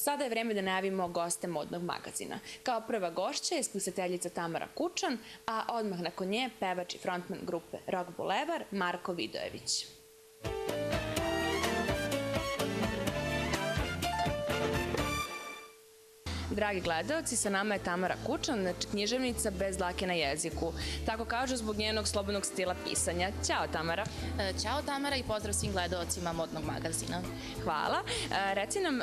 Sada je vreme da najavimo goste modnog magazina. Kao prva gošća je spisateljica Tamara Kučan, a odmah nakon nje pevač i frontman grupe Rock Bulevar Marko Vidojević. Dragi gledaoci, sa nama je Tamara Kučan, književnica bez dlake na jeziku. Tako kažu zbog njenog slobodnog stila pisanja. Ćao, Tamara. Ćao, Tamara, i pozdrav svim gledaocima modnog magazina. Hvala. Reci nam,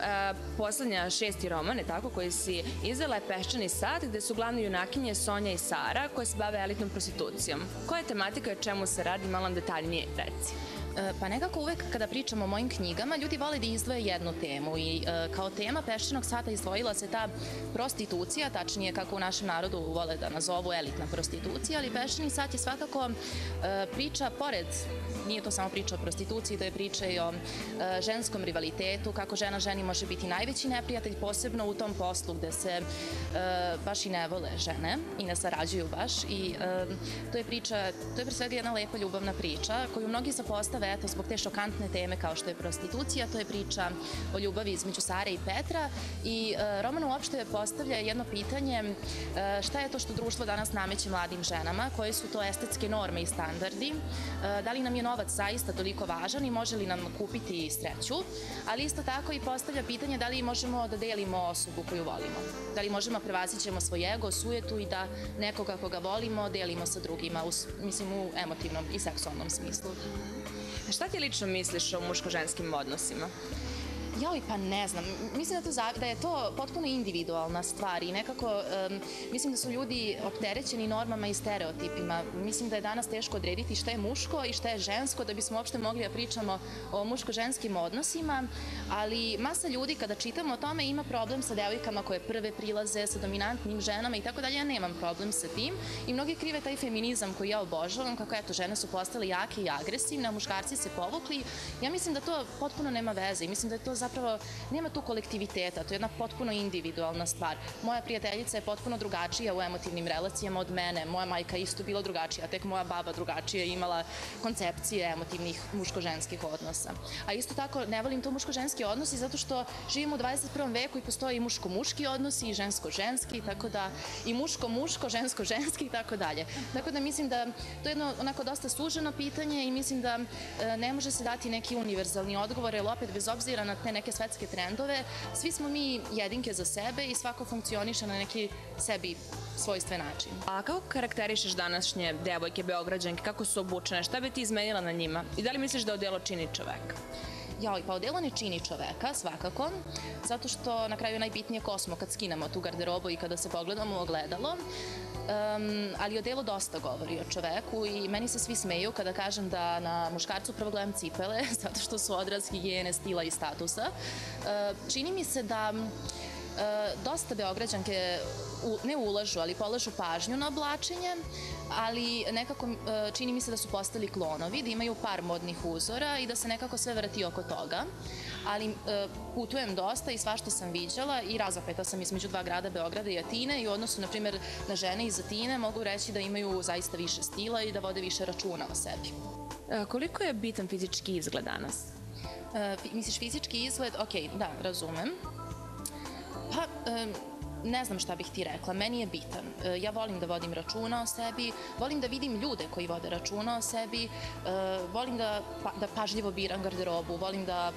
poslednja 6. roman, tako, koji si izdala je Peščani sat, gde su glavne junakinje Sonja i Sara, koje se bave elitnom prostitucijom. Koja je tematika i o čemu se radi, malo nam detaljnije reci? Pa nekako uvek kada pričamo o mojim knjigama, ljudi vole da izdvoje jednu temu i kao tema Peščanog sata izdvojila se ta prostitucija, tačnije kako u našem narodu vole da nazovu elitna prostitucija, ali Peščani sat je svakako priča, pored, nije to samo priča o prostituciji, to je priča i o ženskom rivalitetu, kako žena ženi može biti najveći neprijatelj, posebno u tom poslu gde se baš i ne vole žene i ne sarađuju baš, i to je priča, to je pre svega jedna lepa ljubavna priča koju mnogi zapostave eto zbog te šokantne teme kao što je prostitucija. To je priča o ljubavi između Sare i Petra i roman uopšte postavlja jedno pitanje šta je to što društvo danas nameće mladim ženama, koje su to estetske norme i standardi, da li nam je novac zaista toliko važan i može li nam kupiti sreću, ali isto tako i postavlja pitanje da li možemo da delimo osobu koju volimo, da li možemo prevazićemo svoj ego, sujetu i da nekoga koga volimo delimo sa drugima, mislim u emotivnom i seksualnom smislu. Šta ti lično misliš o muško-ženskim odnosima? Joj, pa ne znam. Mislim da je to potpuno individualna stvar i nekako mislim da su ljudi opterećeni normama i stereotipima. Mislim da je danas teško odrediti šta je muško i šta je žensko da bismo uopšte mogli da pričamo o muško-ženskim odnosima, ali masa ljudi kada čitamo o tome ima problem sa devojkama koje prve prilaze, sa dominantnim ženama i tako dalje. Ja nemam problem sa tim i mnogi krive taj feminizam koji ja obožavam, kako eto, žene su postale jake i agresivne, a muškarci se povukli. Ja mislim da to potpuno nema veze i mislim da je to zapravo nema tu kolektiviteta, to je jedna potpuno individualna stvar. Moja prijateljica je potpuno drugačija u emotivnim relacijama od mene, moja majka isto bila drugačija, tek moja baba drugačije imala koncepcije emotivnih muško-ženskih odnosa. A isto tako ne volim to muško-ženski odnosi zato što živimo u 21. veku i postoji i muško-muški odnosi i žensko-ženski, tako da i muško-muško, žensko-ženski i tako dalje. Tako da mislim da to je jedno onako dosta suženo pitanje i mislim da ne može se dati neki univerzalni odgovor, jer opet bez obzira na te neke svetske trendove, svi smo mi jedinke za sebe i svako funkcioniše na neki sebi svojstven način. A kako karakterišeš današnje devojke, Beograđanke, kako su obučene, šta bi ti izmenila na njima i da li misliš da odelo čini čoveka? Joj, pa odelo ne čini čoveka, svakako, zato što na kraju je najbitnije ko smo kad skinemo tu garderobu i kada se pogledamo u ogledalo, ali odelo dosta govori o čoveku i meni se svi smeju kada kažem da na muškarcu prvo gledam cipele, zato što su odraz higijene, stila i statusa. Čini mi se da dosta Beograđanke ne ulažu, ali polažu pažnju na oblačenje, ali nekako čini mi se da su postali klonovi, da imaju par modnih uzora i da se nekako sve vrti oko toga. Ali putujem dosta i svašta sam viđala i razapeta sam između dva grada, Beograda i Atine, i u odnosu, na primjer, na žene iz Atine mogu reći da imaju zaista više stila i da vode više računa o sebi. Koliko je bitan fizički izgled danas? Misliš fizički izgled? Okej, da, razumem. Pa, ne znam šta bih ti rekla, meni je bitan. Ja volim da vodim računa o sebi, volim da vidim ljude koji vode računa o sebi, volim da pažljivo biram garderobu, volim da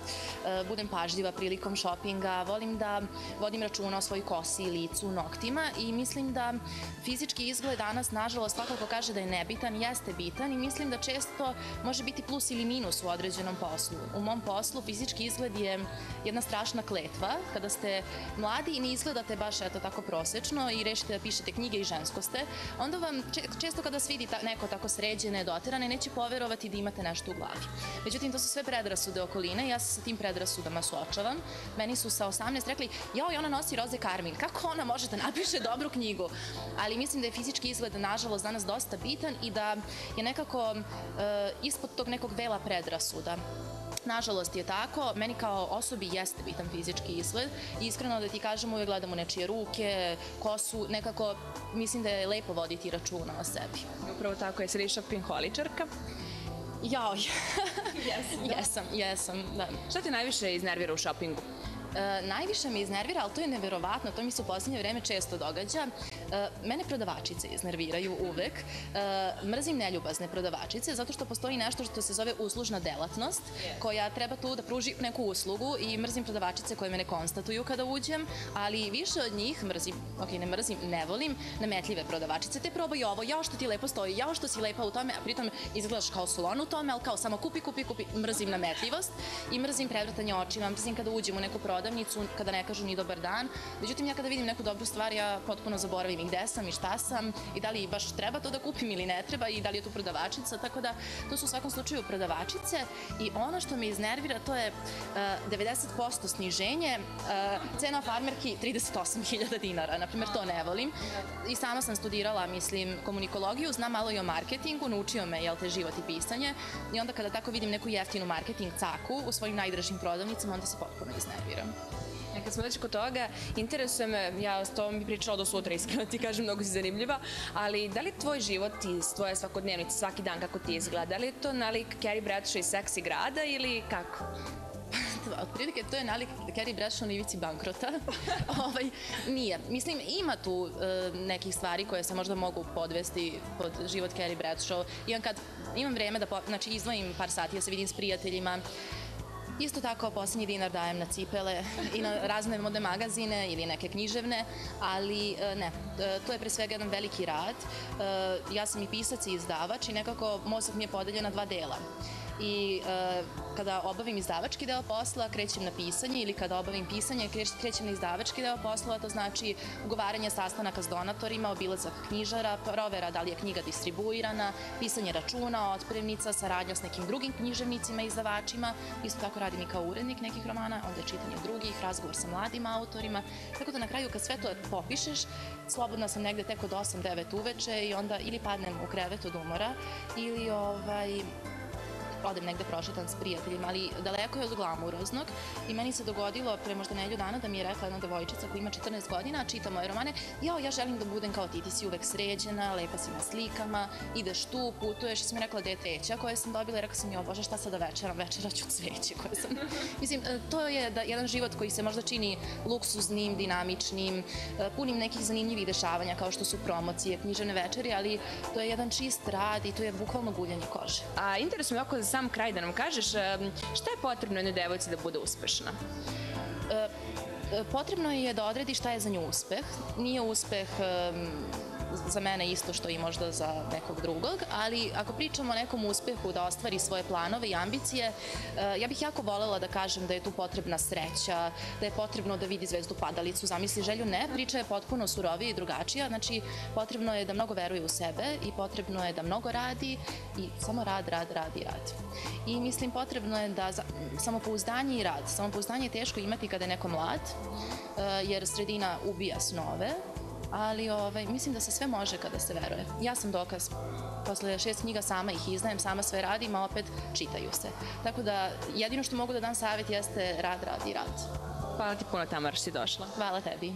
budem pažljiva prilikom šopinga, volim da vodim računa o svojoj kosi, licu, noktima i mislim da fizički izgled danas, nažalost, svakako kaže da je nebitan, jeste bitan i mislim da često može biti plus ili minus u određenom poslu. U mom poslu fizički izgled je jedna strašna kletva. Kada ste mladi i ne izgledate baš tako prosečno i rešite da pišete knjige i žensko ste, onda vam često kada vas vidi neko tako sređene, doterane, neće poverovati da imate nešto u glavi. Međutim, to su sve predrasude okoline i ja se sa tim predrasudama suočavam. Meni su sa 18 rekli, jao, i ona nosi roze karmil, kako ona može da napiše dobru knjigu? Ali mislim da je fizički izgled, nažalost, danas dosta bitan i da je nekako ispod tog nekog vela predrasuda. Nažalost je tako, meni kao osobi jeste bitan fizički izgled i iskreno da ti kažem uvek gledam u nečije ruke, kosu, nekako mislim da je lepo voditi računa o sebi. Upravo tako, jesi li šopingholičarka? Joj, jesam, da. Šta te najviše iznervira u šopingu? Najviše me iznervira, ali to je neverovatno, to mi se u poslednje vreme često događa. Mene prodavačice iznerviraju uvek. Mrzim neljubazne prodavačice, zato što postoji nešto što se zove uslužna delatnost, koja treba tu da pruži neku uslugu i mrzim prodavačice koje me ne konstatuju kada uđem, ali više od njih ne volim nametljive prodavačice. Te probaj ovo, jao što ti lepo stoji, jao što si lepa u tome, a pritom izgledaš kao slon u tome, ali kao samo kupi, kupi, kupi. Mrzim nametljivost i mrzim prevrtanje očima, mrzim kada uđem u neku prodavnicu, kada ne kažu ni dobar dan. Međutim, ja kada vidim neku dobru stvar, ja potpuno zaboravim i gde sam i šta sam i da li baš treba to da kupim ili ne treba i da li je tu prodavačica, tako da to su u svakom slučaju prodavačice i ono što me iznervira to je 90% sniženje, cena farmerki 38.000 dinara, naprimer to ne volim i sama sam studirala, mislim, komunikologiju, znam malo i o marketingu, naučio me, život i pisanje i onda kada tako vidim neku jeftinu marketing caku u svojim najdražim prodavnicama, onda se potpuno iznerviram. Kad smo već kod toga, interesuje me, ja s tobom bi pričala do sutra, iskreno ti kažem, mnogo si zanimljiva, ali da li tvoj život i tvoja svakodnevnica, svaki dan kako ti izgleda, da li je to nalik Carrie Bradshaw iz Seksi grada ili kako? Otprilike, to je nalik Carrie Bradshaw na ivici bankrota. Nije. Mislim, ima tu nekih stvari koje se možda mogu podvesti pod život Carrie Bradshaw. Imam vreme da izdvojim par sati da se vidim s prijateljima. Isto tako, poslednji dinar dajem na cipele i na razne modne magazine ili neke književne, ali ne, to je pre svega jedan veliki rad. Ja sam i pisac i izdavač i nekako mozak mi je podeljen na dva dela. I kada obavim izdavački deo posla, krećem na pisanje ili kada obavim pisanje, krećem na izdavački deo posla, to znači ugovaranje sastanaka s donatorima, obilazak knjižara, provera da li je knjiga distribuirana, pisanje računa, otpremnica, saradnja s nekim drugim književnicima i izdavačima, isto tako radim i kao urednik nekih romana, onda je čitanje drugih, razgovor sa mladim autorima, tako da na kraju kad sve to popišeš, slobodna sam negde tek od 8-9 uveče i onda ili padnem u krevet od umora ili odem negde prošetam s prijateljima, ali daleko je od glamuroznog i meni se dogodilo pre možda nedelju dana da mi je rekla jedna devojčica koja ima 14 godina, čita moje romane, ja želim da budem kao ti si uvek sređena, lepa si na slikama, ideš tu, putuješ i sam mi rekla da je treća koja sam dobila i rekla sam, bože šta sada večerat ću cveće koje sam. Mislim, to je jedan život koji se možda čini luksuznim, dinamičnim, punim nekih zanimljivih dešavanja kao što su promocije, književne večeri, ali to je jedan čist rad i to je bukvalno guljanje kože. A interesuje me oko za sam kraj da nam kažeš šta je potrebno jednoj devojci da bude uspešna? Potrebno je da odredi šta je za nju uspeh. Nije uspeh za mene isto što i možda za nekog drugog, ali ako pričamo o nekom uspehu da ostvari svoje planove i ambicije, ja bih jako volela da kažem da je tu potrebna sreća, da je potrebno da vidi zvezdu padalicu, zamisli želju, ne, priča je potpuno surovija i drugačija, znači potrebno je da mnogo veruje u sebe i potrebno je da mnogo radi i samo rad. I mislim potrebno je da samopouzdanje i rad, samopouzdanje je teško imati kada je neko mlad, jer sredina ubija snove, ali mislim da se sve može kada se veruje. Ja sam dokaz. Posle 6 knjiga sama ih izdajem, sama sve radim, a opet čitaju se. Tako da jedino što mogu da dam savjet jeste rad. Hvala ti puno, Tamara, što si došla. Hvala tebi.